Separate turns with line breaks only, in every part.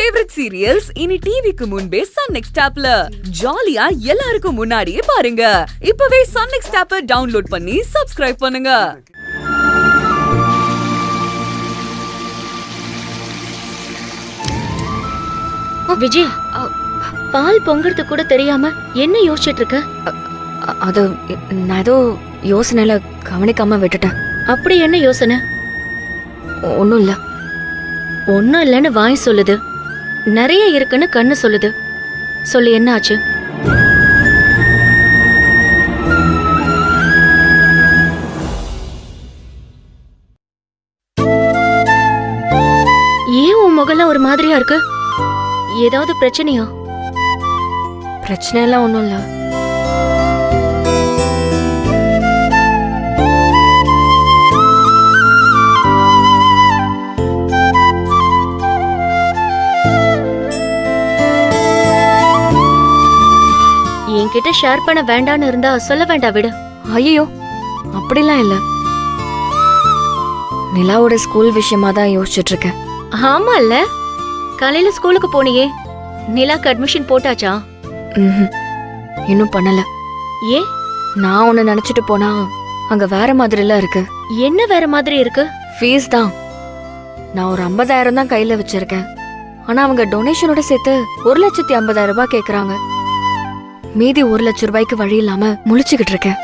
Favourite serials இனி டிவிக்கு முன்பே சன் நெக்ஸ்ட் ஆப்ல ஜாலியா எல்லாருக்கும் முன்னாடியே பாருங்க. இப்பவே சன் நெக்ஸ்ட் ஆப்பை டவுன்லோட் பண்ணி சப்ஸ்கிரைப் பண்ணுங்க.
விஜய், பால் பொங்குறது கூட தெரியாம என்ன யோசிச்சுட்டு இருக்க?
அது நான் ஏதோ யோசனையில கவனிக்காம விட்டுட்டேன்.
அப்படி என்ன யோசனை?
ஒன்னும் இல்ல.
ஒன்னும் இல்லன்னு வாய் சொல்லுது, நிறைய இருக்குன்னு கண்ணு சொல்லுது. சொல்லு, என்ன ஆச்சு? ஏன் உன் முகலாம் ஒரு மாதிரியா இருக்கு? ஏதாவது பிரச்சனையா?
பிரச்சனை எல்லாம் ஒன்னும் இல்ல.
என்கிட்ட ஷேர் பண்ண வேண்டான்னு இருந்தா சொல்ல வேண்டாம், விடு.
ஐயோ, அப்படிலாம் இல்ல. நிலாவோட ஸ்கூல் விஷயமா தான் யோசிச்சுட்டு இருக்கேன்.
ஆமா இல்ல, காலையில ஸ்கூலுக்கு போனியே, நிலாக்கு அட்மிஷன் போட்டாச்சா?
இன்னும் பண்ணல.
ஏன்?
நான் ஒன்னு நினைச்சிட்டு போனா அங்க வேற மாதிரி எல்லாம் இருக்கு.
என்ன வேற மாதிரி இருக்கு?
ஃபீஸ் தான். நான் ஒரு 50,000 தான் கையில வச்சிருக்கேன். ஆனா அவங்க டொனேஷனோட சேர்த்து 1,50,000 ரூபாய் கேக்குறாங்க. மீதி 1 லட்சம் ரூபாய்க்கு வழி இல்லாம முழிச்சுக்கிட்டு இருக்கேன்.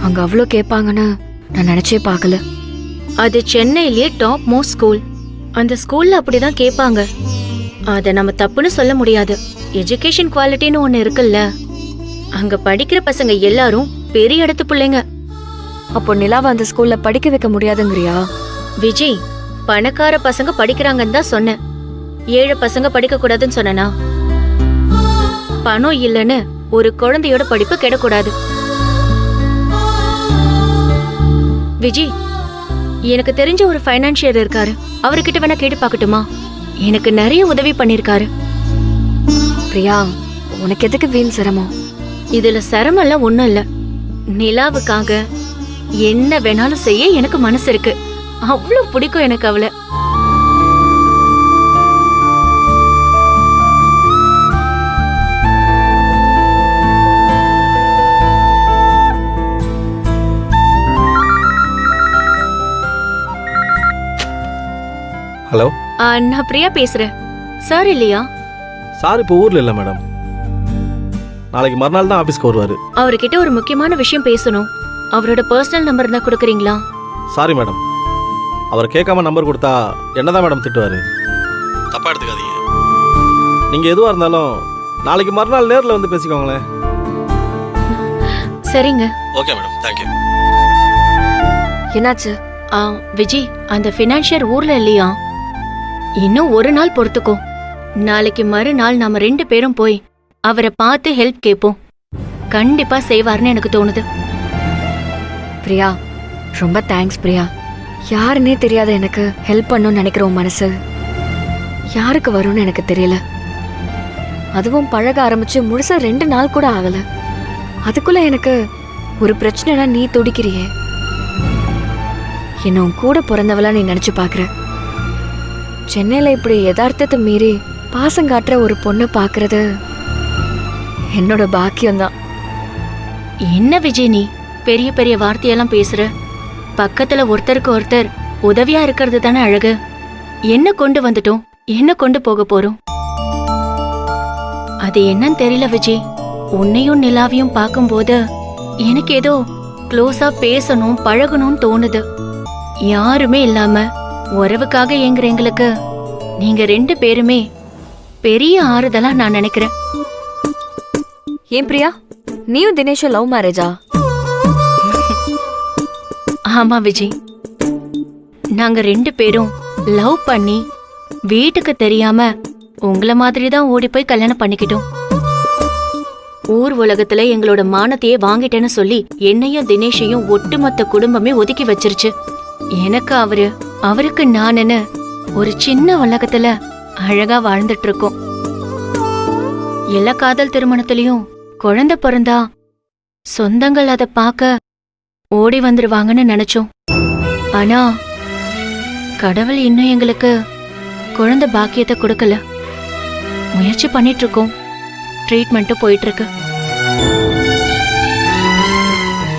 அங்க அவ்வளோ கேட்பாங்கன்னு நான் நினைச்சே பார்க்கல.
அது சென்னையிலேயே டாப் மோஸ்ட் ஸ்கூல். அந்த ஸ்கூல்ல அப்படிதான் கேட்பாங்க. அத நம்ம தப்புன்னு சொல்ல முடியாது. எஜுகேஷன் குவாலிட்டின்னு ஒண்ணு இருக்குல்ல. அங்க படிக்கிற பசங்க எல்லாரும் பெரிய இடத்து பிள்ளைங்க.
அப்போ நிலாவை அந்த ஸ்கூல்ல படிக்க வைக்க முடியாதுங்கிறியா?
விஜய், பணக்கார பசங்க படிக்கிறாங்கன்னு தான் சொன்னேன். ஏழை பசங்க படிக்க கூடாதுன்னு சொன்னா? பணம் இல்லைன்னு ஒரு குழந்தையோட படிப்பு கெடக்கூடாது. விஜய், எனக்கு தெரிஞ்ச ஒரு ஃபைனான்சியர் இருக்காரு. அவர்கிட்ட வேணா கேட்டு பார்க்கட்டுமா? எனக்கு நிறைய உதவி பண்ணிருக்காரு.
பிரியா, உனக்கு எதுக்கு வீண் சிரமம்?
இதுல சிரமம் எல்லாம் ஒண்ணும் இல்ல. நிலாவுக்காக என்ன வேணாலும் செய்ய எனக்கு மனசு இருக்கு. அவ்வளவு பிடிக்கும் எனக்கு அவளை.
ஹலோ,
நான் பிரியா பேசுறேன். சார் இல்லையா?
சார் இப்போ ஊர்ல இல்ல மேடம். நாளைக்கு மறுநாள் தான் ஆபீஸ்க்கு வருவாரு.
அவர்கிட்ட ஒரு முக்கியமான விஷயம் பேசணும். அவரோட பர்சனல் நம்பர் தான் கொடுக்குறீங்களா?
சாரி மேடம், அவர் கேட்காம நம்பர் கொடுத்தா என்னதான் மேடம் திட்டுவாரு. தப்பா எடுத்துக்காதீங்க. நீங்க எதுவா இருந்தாலும் நாளைக்கு மறுநாள் நேர்ல வந்து பேசிக்கோங்களேன்.
சரிங்க.
Okay madam, thank you.
என்னாச்சு?
விஜய், அந்த ஃபினான்ஷியர் ஊர்ல இல்லையா? இன்னும் ஒரு நாள் பொறுத்துக்கோ. நாளைக்கு மறுநாள் நாம 2 பேரும் போய் அவரை பார்த்து ஹெல்ப் கேட்போம். கண்டிப்பா செய்வார்னு எனக்கு தோணுது.
பிரியா, ரொம்ப தேங்க்ஸ் பிரியா. யாருன்னே தெரியாத எனக்கு ஹெல்ப் பண்ணணும்னு நினைக்கிற உன் மனசு யாருக்கு வரும்னு எனக்கு தெரியல. அதுவும் பழக ஆரம்பிச்சு முழுசா 2 நாள் கூட ஆகல. அதுக்குள்ள எனக்கு ஒரு பிரச்சனைனா நீ துடிக்கிறியே. என்ன உன் கூட பிறந்தவளா நீ நினைச்சு பாக்குற. சென்னையில இப்படி யதார்த்தத்தை மீறி பாசம் காட்டுற ஒரு பொண்ணை பாக்குறது என்னோட பாக்கியம்தான்.
என்ன விஜய், நீ பெரிய பெரிய வார்த்தையெல்லாம் பேசுற? பக்கத்துல ஒருத்தருக்கு ஒருத்தர் உதவியா இருக்கிறது தானே அழகு. என்ன கொண்டு வந்துட்டோம், என்ன கொண்டு போக போறோம்? அது என்னன்னு தெரியல விஜய். உன்னையும் நிலாவையும் பார்க்கும்போது எனக்கு ஏதோ க்ளோஸா பேசணும், பழகணும்னு தோணுது. யாருமே இல்லாம உறவுக்காக ஏங்குற எங்களுக்கு நீங்க 2 பேருமே பெரிய ஆறுதலா நான் நினைக்கிறேன்.
ஏன் பிரியா, நீயும் தினேஷும் லவ் மேரேஜா?
ஆமா விஜய், நாங்க 2 பேரும் லவ் பண்ணி வீட்டுக்கு தெரியாம உங்கள மாதிரி தான் ஓடி போய் கல்யாணம் பண்ணிக்கிட்டோம். ஊர் உலகத்துல எங்களோட மானத்தையே வாங்கிட்டேன்னு சொல்லி என்னையும் தினேஷையும் ஒட்டுமொத்த குடும்பமே ஒதுக்கி வச்சிருச்சு. எனக்கு அவருக்கு நானுன்னு ஒரு சின்ன உலகத்துல அழகா வாழ்ந்துட்டு இருக்கோம். எல்லா காதல் திருமணத்திலயும் குழந்தை பிறந்தா சொந்தங்கள் அதை பார்க்க ஓடி வந்துருவாங்கன்னு நினைச்சோம். ஆனா கடவுள் இன்னும் எங்களுக்கு குழந்தை பாக்கியத்தை கொடுக்கல. முயற்சி பண்ணிட்டு இருக்கோம். ட்ரீட்மெண்ட்டும் போயிட்டு இருக்கு.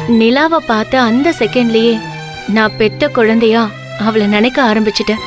நிலாவை பார்த்த அந்த செகண்ட்லயே நான் பெத்த குழந்தையா அவளை நினைக்க ஆரம்பிச்சிட்டேன்.